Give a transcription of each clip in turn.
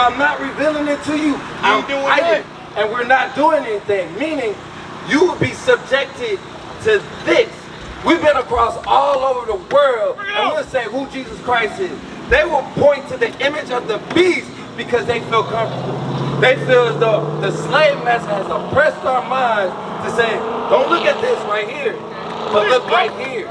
I'm not revealing it to you, I'm hiding, and we're not doing anything. Meaning, you will be subjected to this. We've been across all over the world, and we'll say who Jesus Christ is. They will point to the image of the beast because they feel comfortable. They feel as though the slave master has oppressed our minds to say, don't look at this right here, but look right here.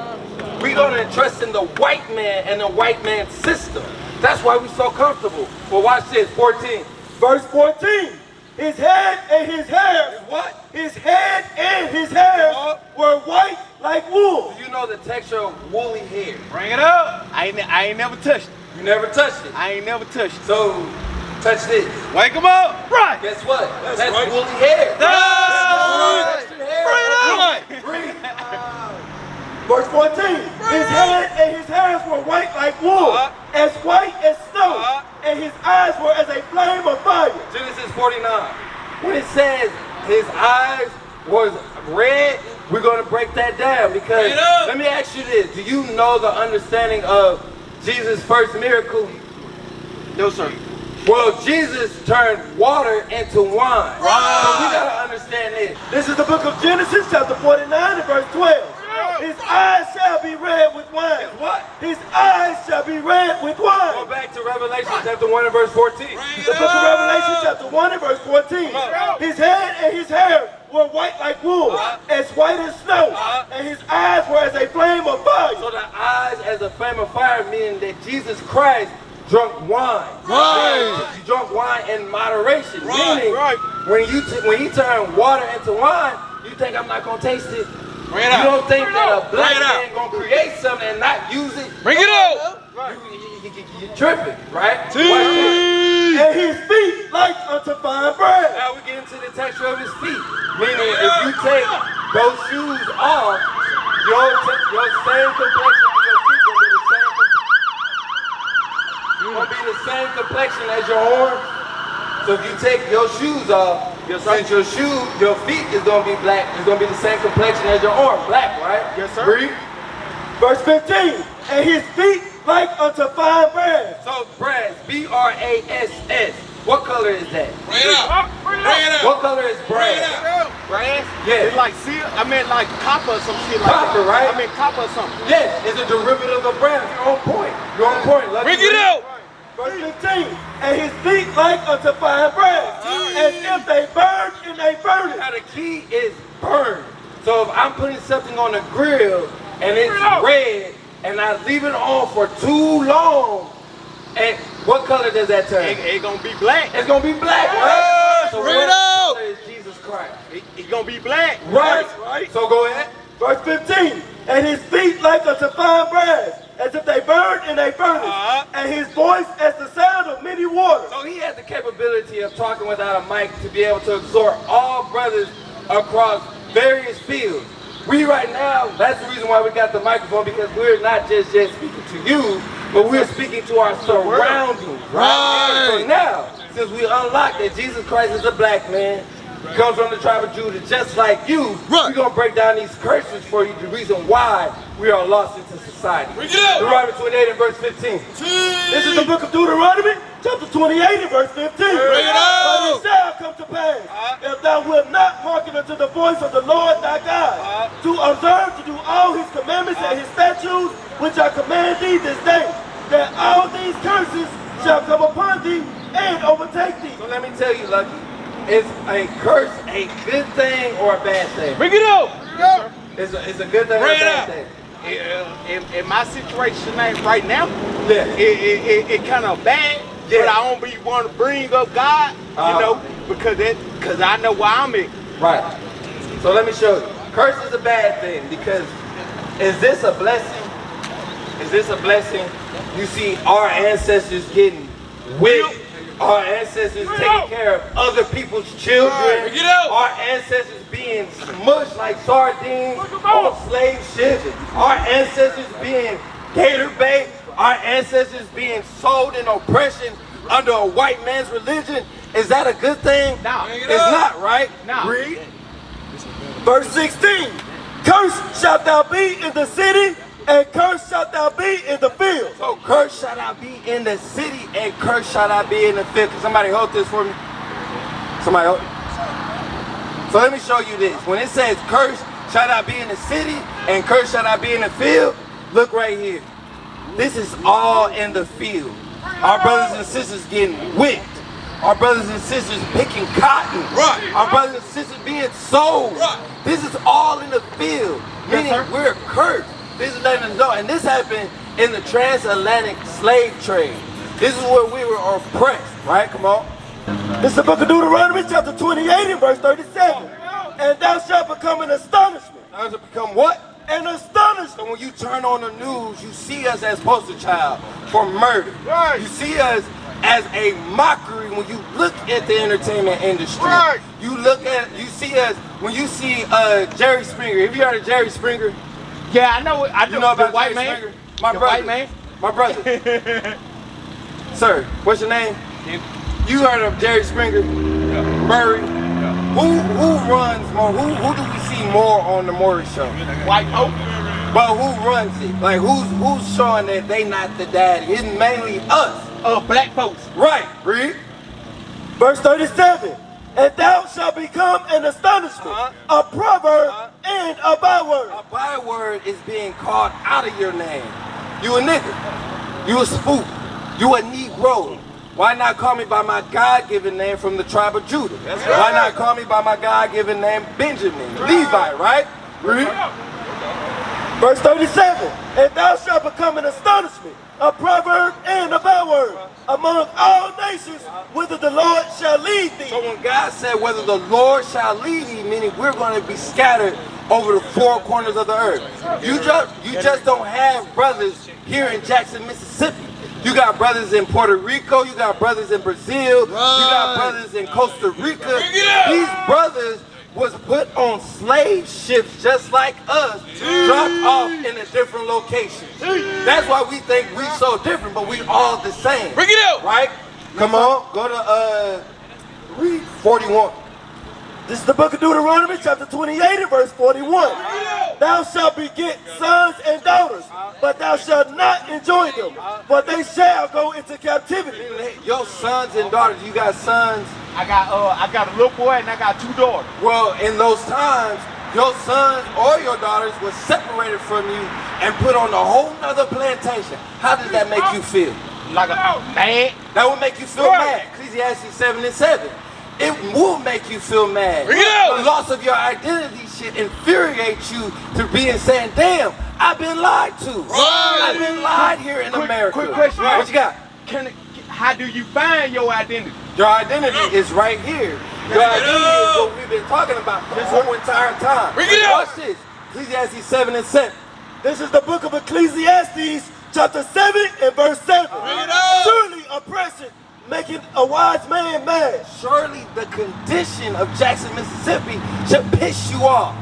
We're going to trust in the white man and the white man's system. That's why we're so comfortable. Well, watch this, 14. Verse 14. His head and his hair. What? His head and his hair were white like wool. Do you know the texture of woolly hair? Bring it up. I ain't never touched it. You never touched it? I ain't never touched it. So, touch this. Wake him up. Right. Guess what? That's right. Woolly hair. That's right. Bring it up. Verse 14. His head and his hairs were white like wool, as white as snow, and his eyes were as a flame of fire. Genesis 49. When it says his eyes was red, we're going to break that down because let me ask you this. Do you know the understanding of Jesus' first miracle? No, sir. Well, Jesus turned water into wine. Right. So we got to understand this. This is the book of Genesis, chapter 49 and verse 12. His eyes shall be red with wine. What? His eyes shall be red with wine. Go back to Revelation chapter 1 and verse 14. The book of Revelation chapter 1 and verse 14. His head and his hair were white like wool, as white as snow, and his eyes were as a flame of fire. So the eyes as a flame of fire, meaning that Jesus Christ drunk wine. Right. He drunk wine in moderation. Right. Meaning, when he turned water into wine, you think I'm not gonna taste it? You don't think that a black man gonna create something and not use it? Bring it up. You're tripping, right? And his feet like unto fine bread. Now we get into the texture of his feet. Meaning, if you take those shoes off, your same complexion of your feet gonna be the same complexion as your arms. So if you take your shoes off, since your feet is gonna be black, it's gonna be the same complexion as your arm, black, right? Yes, sir. Read. Verse 15. And his feet like unto fine brass. So brass, B-R-A-S-S. What color is that? Bring it up. Bring it up. What color is brass? Brass? Yeah. It's like silver. I meant like copper or some shit like Copper, that. right? I meant copper or something. Yes, it's a derivative of brass. You're on point. You're on point. Bring it out. Verse 15. And his feet like unto fine brass, as if they burned in a furnace. Now the key is burn. So if I'm putting something on the grill and it's red and I leave it on for too long, and what color does that turn? It's gonna be black. It's gonna be black, right? So bring what it out. color is Jesus Christ? It's gonna be black. Right. So go ahead. Verse 15. And his feet like unto fine brass, as if they burned in a furnace, and his voice as the sound of many waters. So he has the capability of talking without a mic to be able to exhort all brothers across various fields. We right now, that's the reason why we got the microphone, because we're not just speaking to you, but we're speaking to our surroundings, right? So now, since we unlocked that Jesus Christ is a black man, he comes from the tribe of Judah just like you, we're going to break down these curses for you, the reason why we are lost into society. Deuteronomy 28 and verse 15. This is the book of Deuteronomy, chapter 28 and verse 15. But it shall come to pass, if thou wilt not hearken unto the voice of the Lord thy God, to observe to do all his commandments and his statutes, which I command thee this day, that all these curses shall come upon thee and overtake thee. So let me tell you, Lucky, is a curse a good thing or a bad thing? Bring it up. It's a good thing or a bad thing? In my situation right now, Yeah. it kind of bad, but I don't be want to bring up God, you know, because I know why I'm at. Right. So let me show you. Curse is a bad thing because is this a blessing? Is this a blessing? You see our ancestors getting whipped. Our ancestors taking care of other people's children. Our ancestors being smushed like sardines on slave ships. Our ancestors being gator bait. Our ancestors being sold in oppression under a white man's religion. Is that a good thing? No. It's not, right? No. Read. Verse 16. Cursed shalt thou be in the city, and cursed shalt thou be in the field. So cursed shall I be in the city, and cursed shall I be in the field. Can somebody hold this for me? Somebody hold it. So let me show you this. When it says cursed shall I be in the city, and cursed shall I be in the field, look right here. This is all in the field. Our brothers and sisters getting whipped. Our brothers and sisters picking cotton. Right. Our brothers and sisters being sold. Right. This is all in the field. Meaning we're cursed. This is letting us know. And this happened in the transatlantic slave trade. This is where we were oppressed. Right? Come on. This is the book of Deuteronomy, chapter 28 and verse 37. And thou shalt become an astonishment. Thou shalt become what? An astonishment. So when you turn on the news, you see us as poster child for murder. Right. You see us as a mockery when you look at the entertainment industry. Right. You see us when you see Jerry Springer. Have you heard of Jerry Springer? Yeah, I know. I You know about the white Jerry man. Springer? My The brother. white man. My brother. Sir, what's your name? You heard of Jerry Springer? Murray? Who runs more? Who do we see more on the Maury show? White folk. But who runs it? Like who's showing that they not the daddy? It's mainly us. Black folks. Right, read. Verse 37. And thou shalt become an astonishment, a proverb, and a byword. A byword is being called out of your name. You a nigga. You a spook. You a Negro. Why not call me by my God-given name from the tribe of Judah? That's right. Why not call me by my God-given name Benjamin, Levi, right? Read. Verse 37. And thou shalt become an astonishment, a proverb, and a byword among all nations, whither the Lord shall lead thee. So when God said whether the Lord shall lead thee, meaning we're going to be scattered over the four corners of the earth. You just don't have brothers here in Jackson, Mississippi. You got brothers in Puerto Rico, you got brothers in Brazil, you got brothers in Costa Rica. These brothers was put on slave ships just like us, dropped off in a different location. That's why we think we so different, but we all the same. Bring it out. Right? Come on, go to read 41. This is the book of Deuteronomy, chapter 28 and verse 41. Thou shalt beget sons and daughters, but thou shalt not enjoy them, for they shall go into captivity. Your sons and daughters, you got sons? I got a little boy and I got two daughters. Well, in those times, your sons or your daughters were separated from you and put on a whole nother plantation. How does that make you feel? Like a mad. That would make you feel mad. Ecclesiastes 7 and 7. It will make you feel mad. The loss of your identity should infuriate you to being saying, damn, I've been lied to. Right. I've been lied here in America. Quick question. What you got? How do you find your identity? Your identity is right here. Your identity is what we've been talking about this whole entire time. Watch this. Ecclesiastes 7 and 7. This is the book of Ecclesiastes, chapter 7 and verse 7. Surely oppression making a wise man mad. Surely the condition of Jackson, Mississippi should piss you off.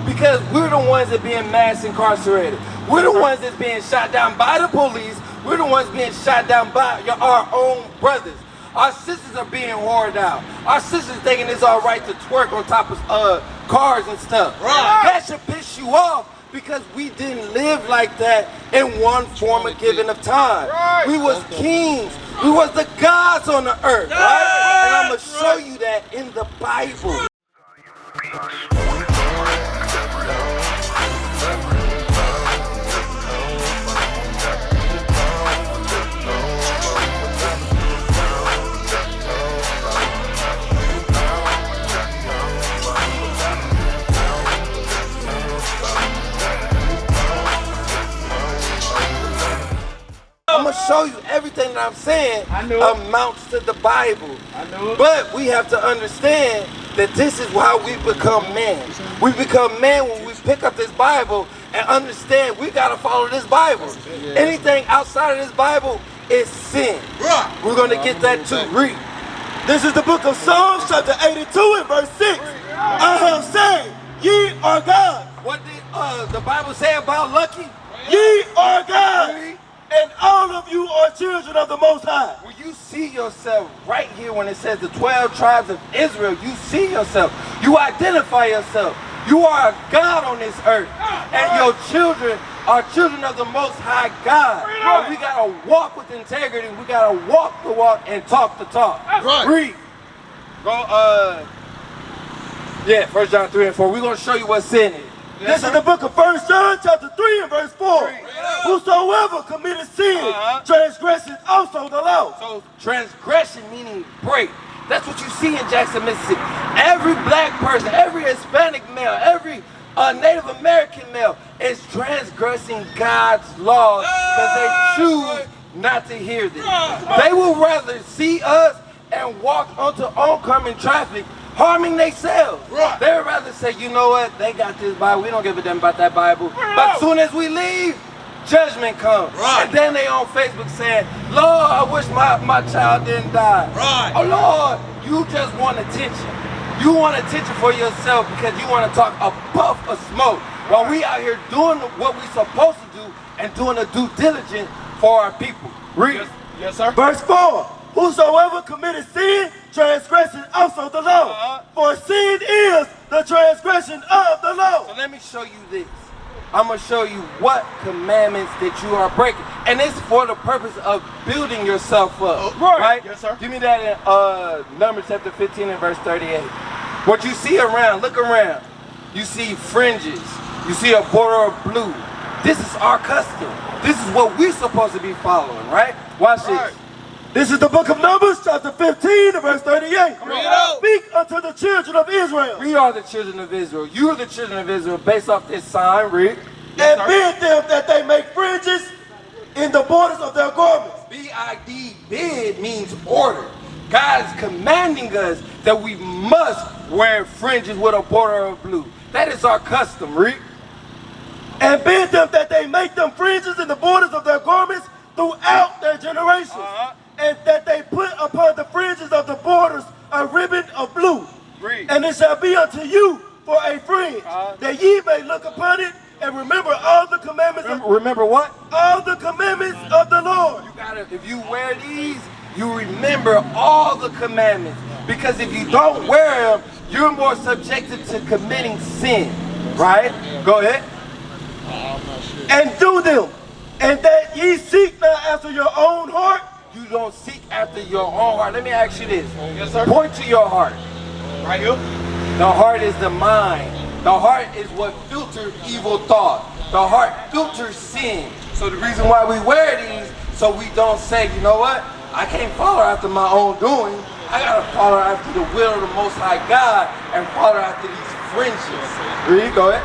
Because we're the ones that being mass incarcerated. We're the ones that's being shot down by the police. We're the ones being shot down by our own brothers. Our sisters are being whored out. Our sisters thinking it's all right to twerk on top of cars and stuff. That should piss you off because we didn't live like that in one form of giving of time. We was kings. We was the gods on the earth. Right? And I'm going to show you that in the Bible. I'm going to show you everything that I'm saying amounts to the Bible. But we have to understand that this is how we become men. We become men when we pick up this Bible and understand we got to follow this Bible. Anything outside of this Bible is sin. We're going to get that too. Read. This is the book of Psalms, chapter 82 and verse 6. I have said, ye are God. What did the Bible say about Lucky? Ye are God. And all of you are children of the Most High. When you see yourself right here when it says the 12 tribes of Israel, you see yourself. You identify yourself. You are a God on this earth. And your children are children of the Most High God. And we got to walk with integrity. We got to walk the walk and talk the talk. Read. Go, yeah, 1 John 3 and 4. We're going to show you what sin is. This is the book of 1 John chapter 3 and verse 4. Whosoever committed sin transgresses also the law. So transgression meaning break. That's what you see in Jackson, Mississippi. Every black person, every Hispanic male, every Native American male is transgressing God's laws because they choose not to hear this. They will rather see us and walk onto oncoming traffic harming themselves. They would rather say, you know what, they got this Bible, we don't give a damn about that Bible. But as soon as we leave, judgment comes. And then they on Facebook saying, Lord, I wish my child didn't die. Oh Lord, you just want attention. You want attention for yourself because you want to talk a puff of smoke while we out here doing what we supposed to do and doing the due diligence for our people. Read. Yes, sir. Verse 4. Whosoever committed sin transgresses also the law. For sin is the transgression of the law. So let me show you this. I'm going to show you what commandments that you are breaking. And it's for the purpose of building yourself up. Right? Yes, sir. Give me that in Numbers chapter 15 and verse 38. What you see around, look around. You see fringes. You see a border of blue. This is our custom. This is what we're supposed to be following, right? Watch this. This is the book of Numbers, chapter 15, and verse 38. Speak unto the children of Israel. We are the children of Israel. You are the children of Israel based off this sign, read. And bid them that they make fringes in the borders of their garments. B-I-D, bid means order. God is commanding us that we must wear fringes with a border of blue. That is our custom, read. And bid them that they make them fringes in the borders of their garments throughout their generations. And that they put upon the fringes of the borders a ribbon of blue. And it shall be unto you for a fringe, that ye may look upon it and remember all the commandments. Remember what? All the commandments of the Lord. You gotta, if you wear these, you remember all the commandments. Because if you don't wear them, you're more subjected to committing sin. Right? Go ahead. And do them, and that ye seek not after your own heart. You don't seek after your own heart. Let me ask you this. Yes, sir. Point to your heart. Right here. The heart is the mind. The heart is what filters evil thought. The heart filters sin. So the reason why we wear these, so we don't say, you know what? I can't follow after my own doing. I gotta follow after the will of the Most High God and follow after these fringes. Read, go ahead.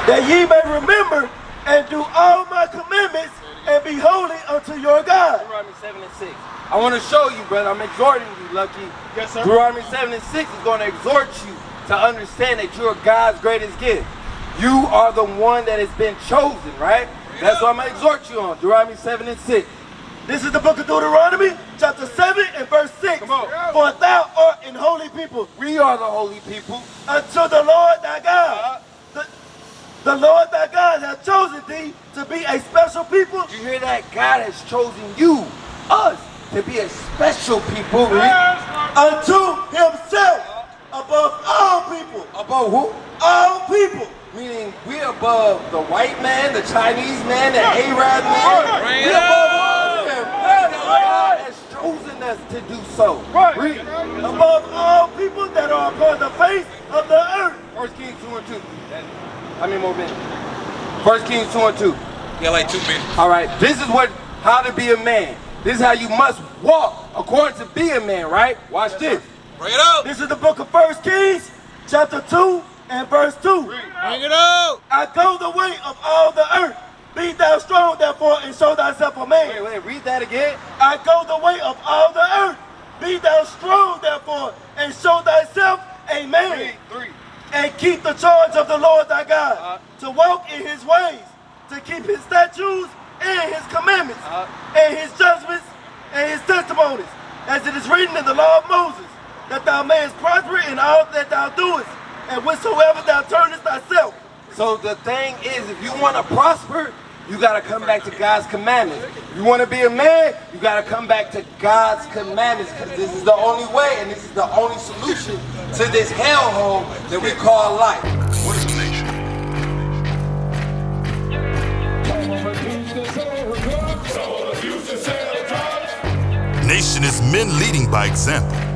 That ye may remember and do all my commandments and be holy unto your God. Deuteronomy 7 and 6. I want to show you, brother. I'm exhorting you, Lucky. Yes, sir. Deuteronomy 7 and 6 is going to exhort you to understand that you're God's greatest gift. You are the one that has been chosen, right? That's what I'm going to exhort you on. Deuteronomy 7 and 6. This is the book of Deuteronomy, chapter 7 and verse 6. Come on. For thou art an holy people We are the holy people. unto the Lord thy God. The Lord thy God hath chosen thee to be a special people. You hear that? God has chosen you, us, to be a special people. Unto himself above all people. Above who? All people. Meaning we above the white man, the Chinese man, the Arab man. We above all of them. God has chosen us to do so. Read. Above all people that are upon the face of the earth. 1 Kings 2 and 2. How many more minutes? 1 Kings 2 and 2. Yeah, like 2 minutes. All right. This is how to be a man. This is how you must walk according to be a man, right? Watch this. Bring it out. This is the book of 1 Kings, chapter 2 and verse 2. Bring it out. I go the way of all the earth. Be thou strong, therefore, and show thyself a man. Wait, read that again. I go the way of all the earth. Be thou strong, therefore, and show thyself a man. Read 3. And keep the charge of the Lord thy God, to walk in his ways, to keep his statutes and his commandments, and his judgments and his testimonies, as it is written in the law of Moses, that thou mayest prosper in all that thou doest, and whatsoever thou turnest thyself. So the thing is, if you want to prosper, you got to come back to God's commandments. If you want to be a man, you got to come back to God's commandments, because this is the only way and this is the only solution to this hellhole that we call life. What is a nation? Nation is men leading by example.